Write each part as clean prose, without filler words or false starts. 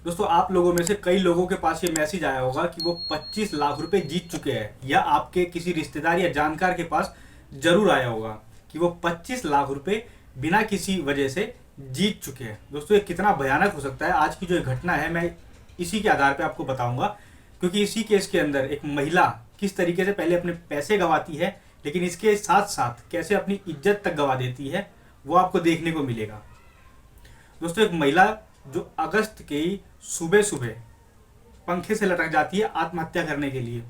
दोस्तों आप लोगों में से कई लोगों के पास ये मैसेज आया होगा कि वो 25 लाख रुपए जीत चुके हैं, या आपके किसी रिश्तेदार या जानकार के पास जरूर आया होगा कि वो 25 लाख रुपए बिना किसी वजह से जीत चुके हैं। दोस्तों ये कितना भयानक हो सकता है, आज की जो घटना है मैं इसी के आधार पे आपको बताऊंगा, क्योंकि इसी केस के अंदर एक महिला किस तरीके से पहले अपने पैसे गंवाती है, लेकिन इसके साथ साथ कैसे अपनी इज्जत तक गंवा देती है वो आपको देखने को मिलेगा। दोस्तों एक महिला जो अगस्त के सुबह सुबह पंखे से लटक जाती है आत्महत्या करने के लिए,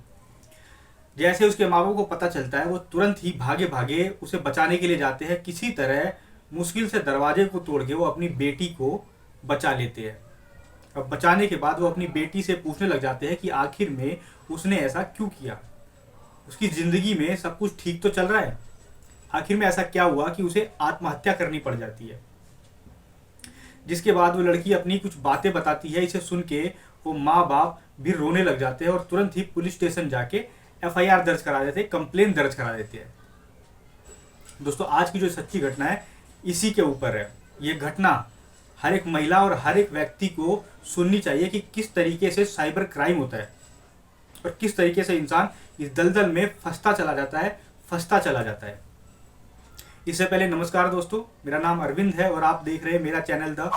जैसे उसके माँ बाप को पता चलता है वो तुरंत ही भागे भागे उसे बचाने के लिए जाते हैं। किसी तरह मुश्किल से दरवाजे को तोड़ के वो अपनी बेटी को बचा लेते हैं। अब बचाने के बाद वो अपनी बेटी से पूछने लग जाते हैं कि आखिर में उसने ऐसा क्यों किया, उसकी ज़िंदगी में सब कुछ ठीक तो चल रहा है, आखिर में ऐसा क्या हुआ कि उसे आत्महत्या करनी पड़ जाती है। जिसके बाद वो लड़की अपनी कुछ बातें बताती है। इसे सुन के वो माँ बाप भी रोने लग जाते हैं और तुरंत ही पुलिस स्टेशन जाके एफआईआर दर्ज करा देते हैं, कंप्लेन दर्ज करा देते हैं। दोस्तों आज की जो सच्ची घटना है इसी के ऊपर है। ये घटना हर एक महिला और हर एक व्यक्ति को सुननी चाहिए कि किस तरीके से साइबर क्राइम होता है और किस तरीके से इंसान इस दलदल में फंसता चला जाता है। इससे पहले नमस्कार दोस्तों, मेरा नाम अरविंद है और आप देख रहे हैं मेरा चैनल द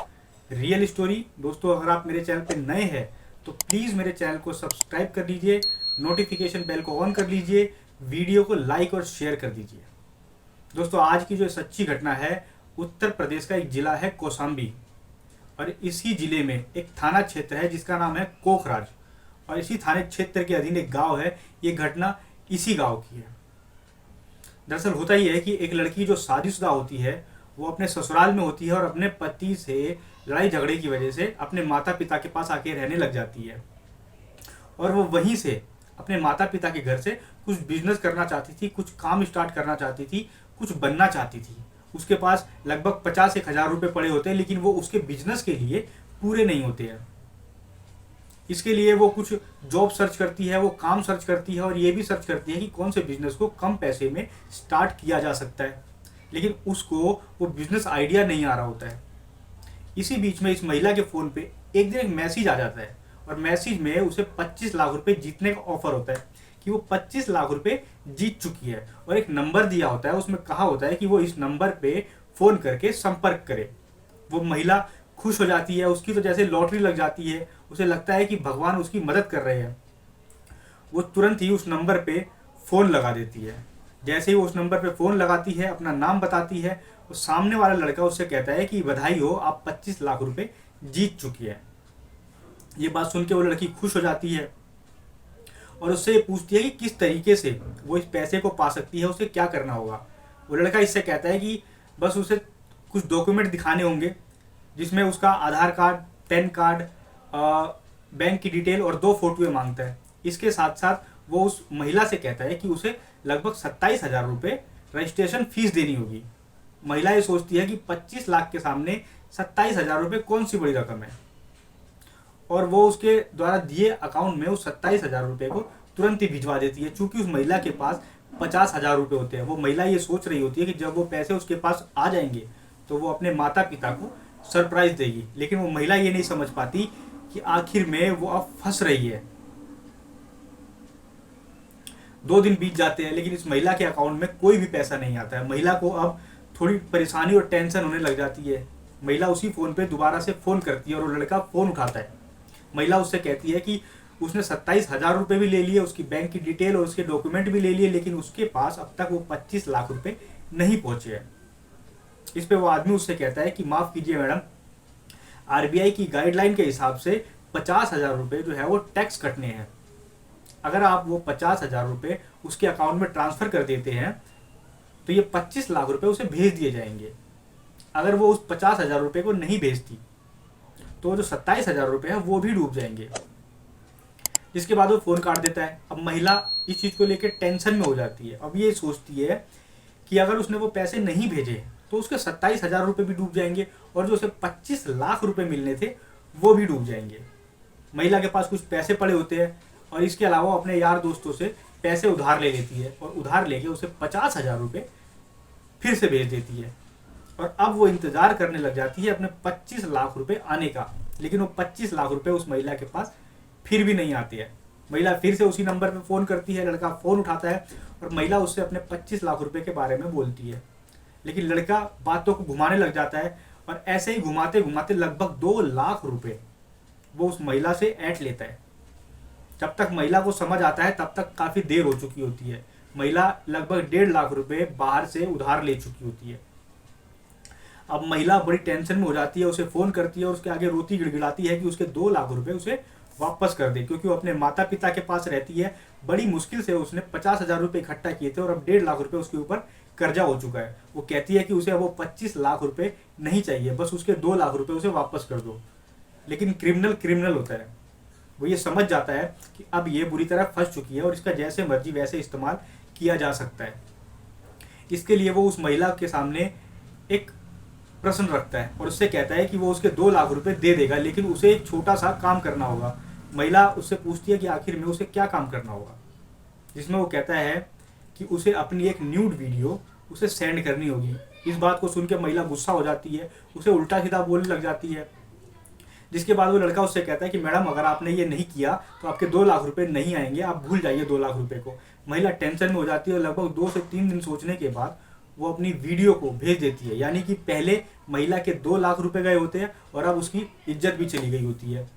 रियल स्टोरी। दोस्तों अगर आप मेरे चैनल पे नए हैं तो प्लीज़ मेरे चैनल को सब्सक्राइब कर लीजिए, नोटिफिकेशन बेल को ऑन कर लीजिए, वीडियो को लाइक और शेयर कर दीजिए। दोस्तों आज की जो सच्ची घटना है उत्तर प्रदेश का एक जिला है कौशाम्बी, और इसी जिले में एक थाना क्षेत्र है जिसका नाम है कोखराज, और इसी थाने क्षेत्र के अधीन एक गाँव है। ये घटना इसी गाँव की है। दरअसल होता ही है कि एक लड़की जो शादीशुदा होती है वो अपने ससुराल में होती है और अपने पति से लड़ाई झगड़े की वजह से अपने माता पिता के पास आके रहने लग जाती है, और वो वहीं से अपने माता पिता के घर से कुछ बिजनेस करना चाहती थी, कुछ काम स्टार्ट करना चाहती थी, कुछ बनना चाहती थी। उसके पास लगभग 50-1,000 रुपये पड़े होते हैं, लेकिन वो उसके बिजनेस के लिए पूरे नहीं होते हैं। इसके लिए वो कुछ जॉब सर्च करती है, वो काम सर्च करती है और ये भी सर्च करती है कि कौन से बिजनेस को कम पैसे में स्टार्ट किया जा सकता है, लेकिन उसको वो बिजनेस आइडिया नहीं आ रहा होता है। इसी बीच में इस महिला के फ़ोन पे एक दिन एक मैसेज आ जाता है, और मैसेज में उसे 25 लाख रुपए जीतने का ऑफर होता है कि वो 25 लाख रुपए जीत चुकी है, और एक नंबर दिया होता है, उसमें कहा होता है कि वो इस नंबर पे फ़ोन करके संपर्क करे। वो महिला खुश हो जाती है, उसकी तो जैसे लॉटरी लग जाती है, उसे लगता है कि भगवान उसकी मदद कर रहे हैं। वो तुरंत ही उस नंबर पे फ़ोन लगा देती है। जैसे ही वो उस नंबर पे फ़ोन लगाती है, अपना नाम बताती है, वो सामने वाला लड़का उससे कहता है कि बधाई हो, आप 25 लाख रुपए जीत चुकी है। ये बात सुन के वो लड़की खुश हो जाती है और उससे ये पूछती है कि किस तरीके से वो इस पैसे को पा सकती है, उसे क्या करना होगा। वो लड़का इससे कहता है कि बस उसे कुछ डॉक्यूमेंट दिखाने होंगे, जिसमें उसका आधार कार्ड, पैन कार्ड, बैंक की डिटेल और 2 फोटोएं मांगता है। इसके साथ साथ वो उस महिला से कहता है कि उसे लगभग 27,000 रुपये रजिस्ट्रेशन फीस देनी होगी। महिला ये सोचती है कि 25 लाख के सामने 27,000 रुपये कौन सी बड़ी रकम है, और वो उसके द्वारा दिए अकाउंट में उस 27,000 रुपये को तुरंत ही भिजवा देती है। चूंकि उस महिला के पास 50,000 रुपये होते हैं, वो महिला ये सोच रही होती है कि जब वो पैसे उसके पास आ जाएंगे तो वो अपने माता पिता को सरप्राइज देगी, लेकिन वो महिला ये नहीं समझ पाती कि आखिर में वो अब फंस रही है। 2 दिन बीत जाते हैं, लेकिन इस महिला के अकाउंट में कोई भी पैसा नहीं आता है। महिला को अब थोड़ी परेशानी और टेंशन होने लग जाती है। महिला उसी फ़ोन पे दोबारा से फ़ोन करती है और वो लड़का फ़ोन उठाता है। महिला उससे कहती है कि उसने 27,000 रुपये भी ले लिए, उसकी बैंक की डिटेल और उसके डॉक्यूमेंट भी ले लिए, लेकिन उसके पास अब तक वो 25 लाख रुपये नहीं पहुँचे हैं। इस पे वो आदमी उससे कहता है कि माफ़ कीजिए मैडम, आरबीआई की गाइडलाइन के हिसाब से 50,000 रुपये जो है वो टैक्स कटने हैं। अगर आप वो 50,000 रुपये उसके अकाउंट में ट्रांसफ़र कर देते हैं तो ये 25 लाख रुपये उसे भेज दिए जाएंगे। अगर वो उस 50,000 रुपये को नहीं भेजती तो जो 27,000 रुपये है वो भी डूब जाएंगे। जिसके बाद वो फ़ोन काट देता है। अब महिला इस चीज़ को लेकर टेंशन में हो जाती है। अब ये सोचती है कि अगर उसने वो पैसे नहीं भेजे तो उसके 27,000 रुपये भी डूब जाएंगे, और जो उसे 25 लाख रुपये मिलने थे वो भी डूब जाएंगे। महिला के पास कुछ पैसे पड़े होते हैं, और इसके अलावा अपने यार दोस्तों से पैसे उधार ले लेती है, और उधार लेके उसे 50,000 रुपये फिर से भेज देती है। और अब वो इंतज़ार करने लग जाती है अपने 25 लाख रुपये आने का, लेकिन वो 25 लाख रुपए उस महिला के पास फिर भी नहीं आते हैं। महिला फिर से उसी नंबर पे फ़ोन करती है, लड़का फ़ोन उठाता है और महिला उससे अपने 25 लाख रुपए के बारे में बोलती है। लेकिन लड़का बातों को घुमाने लग जाता है और ऐसे ही घुमाते घुमाते लगभग 2 लाख रुपए वो उस महिला से ऐंठ लेता है। जब तक महिला को समझ आता है तब तक काफ़ी देर हो चुकी होती है। महिला लगभग 1.5 लाख रुपए बाहर से उधार ले चुकी होती है। अब महिला बड़ी टेंशन में हो जाती है, उसे फ़ोन करती है और उसके आगे रोती गिड़गिड़ाती है कि उसके 2 लाख रुपए उसे वापस कर दे, क्योंकि वो अपने माता पिता के पास रहती है। बड़ी मुश्किल से उसने 50,000 रुपये इकट्ठा किए थे और अब 1.5 लाख रुपए उसके ऊपर कर्जा हो चुका है। वो कहती है कि उसे अब वो 25 लाख रुपए नहीं चाहिए, बस उसके 2 लाख रुपए उसे वापस कर दो। लेकिन क्रिमिनल क्रिमिनल होता है, वो ये समझ जाता है कि अब ये बुरी तरह फंस चुकी है और इसका जैसे मर्जी वैसे इस्तेमाल किया जा सकता है। इसके लिए वो उस महिला के सामने एक प्रश्न रखता है और उससे कहता है कि वो उसके 2 लाख रुपए दे देगा, लेकिन उसे एक छोटा सा काम करना होगा। महिला उससे पूछती है कि आखिर में उसे क्या काम करना होगा, जिसमें वो कहता है कि उसे अपनी एक न्यूड वीडियो उसे सेंड करनी होगी। इस बात को सुन के महिला गुस्सा हो जाती है, उसे उल्टा सीधा बोलने लग जाती है। जिसके बाद वो लड़का उससे कहता है कि मैडम अगर आपने ये नहीं किया तो आपके 2 लाख रुपए नहीं आएंगे, आप भूल जाइए 2 लाख रुपए को। महिला टेंशन में हो जाती है और लगभग 2 से 3 दिन सोचने के बाद वो अपनी वीडियो को भेज देती है। यानी कि पहले महिला के 2 लाख रुपए गए होते हैं और अब उसकी इज्जत भी चली गई होती है।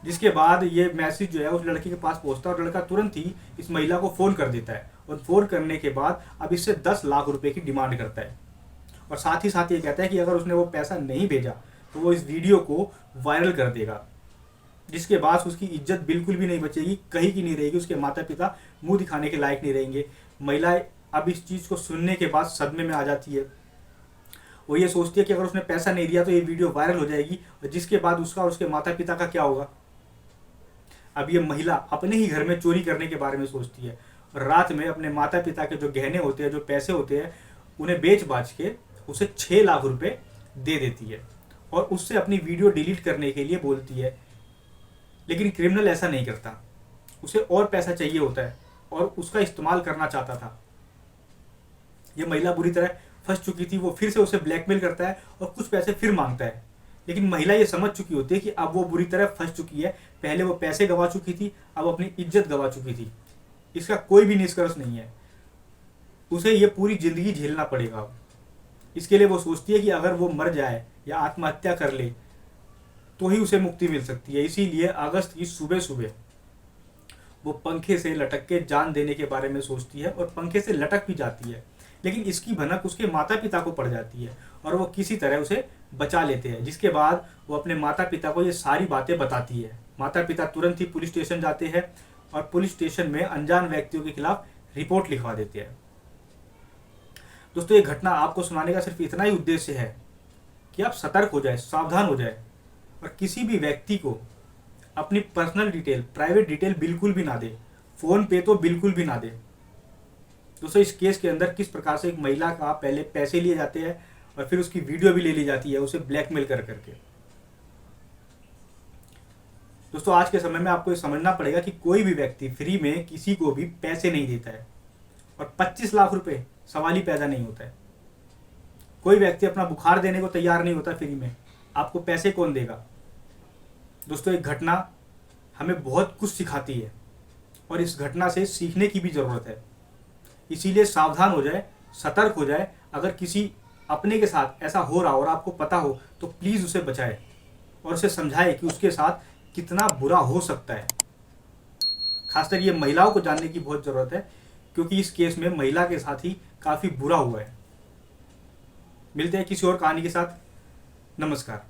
जिसके बाद ये मैसेज जो है उस लड़के के पास पहुंचता है और लड़का तुरंत ही इस महिला को फ़ोन कर देता है और फ़ोन करने के बाद अब इससे 10 लाख रुपए की डिमांड करता है और साथ ही साथ ये कहता है कि अगर उसने वो पैसा नहीं भेजा तो वो इस वीडियो को वायरल कर देगा। जिसके बाद उसकी इज्जत बिल्कुल भी नहीं बचेगी, कहीं की नहीं रहेगी, उसके माता पिता मुंह दिखाने के लायक नहीं रहेंगे। महिला अब इस चीज़ को सुनने के बाद सदमे में आ जाती है। वो ये सोचती है कि अगर उसने पैसा नहीं दिया तो ये वीडियो वायरल हो जाएगी और जिसके बाद उसका और उसके माता पिता का क्या होगा। अब ये महिला अपने ही घर में चोरी करने के बारे में सोचती है और रात में अपने माता पिता के जो गहने होते हैं, जो पैसे होते हैं, उन्हें बेच बाच के उसे 6 लाख रुपए दे देती है और उससे अपनी वीडियो डिलीट करने के लिए बोलती है। लेकिन क्रिमिनल ऐसा नहीं करता, उसे और पैसा चाहिए होता है और उसका इस्तेमाल करना चाहता था। यह महिला बुरी तरह फंस चुकी थी। वो फिर से उसे ब्लैकमेल करता है और कुछ पैसे फिर मांगता है, लेकिन महिला ये समझ चुकी होती है कि अब वो बुरी तरह फंस चुकी है। पहले वो पैसे गंवा चुकी थी, अब अपनी इज्जत गंवा चुकी थी। इसका कोई भी निष्कर्ष नहीं है, उसे ये पूरी जिंदगी झेलना पड़ेगा। अब इसके लिए वो सोचती है कि अगर वो मर जाए या आत्महत्या कर ले तो ही उसे मुक्ति मिल सकती है। इसीलिए अगस्त की सुबह सुबह वो पंखे से लटक के जान देने के बारे में सोचती है और पंखे से लटक भी जाती है। लेकिन इसकी भनक उसके माता पिता को पड़ जाती है और वो किसी तरह उसे बचा लेते हैं। जिसके बाद वो अपने माता पिता को ये सारी बातें बताती है। माता पिता तुरंत ही पुलिस स्टेशन जाते हैं और पुलिस स्टेशन में अनजान व्यक्तियों के खिलाफ रिपोर्ट लिखवा देते हैं। दोस्तों, ये घटना आपको सुनाने का सिर्फ इतना ही उद्देश्य है कि आप सतर्क हो जाए, सावधान हो जाए और किसी भी व्यक्ति को अपनी पर्सनल डिटेल, प्राइवेट डिटेल बिल्कुल भी ना दे। फ़ोन पे तो बिल्कुल भी ना दे। दोस्तों, इस केस के अंदर किस प्रकार से एक महिला का पहले पैसे लिए जाते हैं और फिर उसकी वीडियो भी ले ली जाती है उसे ब्लैकमेल कर करके। दोस्तों, आज के समय में आपको ये समझना पड़ेगा कि कोई भी व्यक्ति फ्री में किसी को भी पैसे नहीं देता है और 25 लाख रुपए सवाल ही पैदा नहीं होता है। कोई व्यक्ति अपना बुखार देने को तैयार नहीं होता फ्री में, आपको पैसे कौन देगा। दोस्तों, एक घटना हमें बहुत कुछ सिखाती है और इस घटना से सीखने की भी ज़रूरत है। इसीलिए सावधान हो जाए, सतर्क हो जाए। अगर किसी अपने के साथ ऐसा हो रहा हो और आपको पता हो तो प्लीज़ उसे बचाए और उसे समझाए कि उसके साथ कितना बुरा हो सकता है। खासकर ये महिलाओं को जानने की बहुत ज़रूरत है, क्योंकि इस केस में महिला के साथ ही काफ़ी बुरा हुआ है। मिलते हैं किसी और कहानी के साथ। नमस्कार।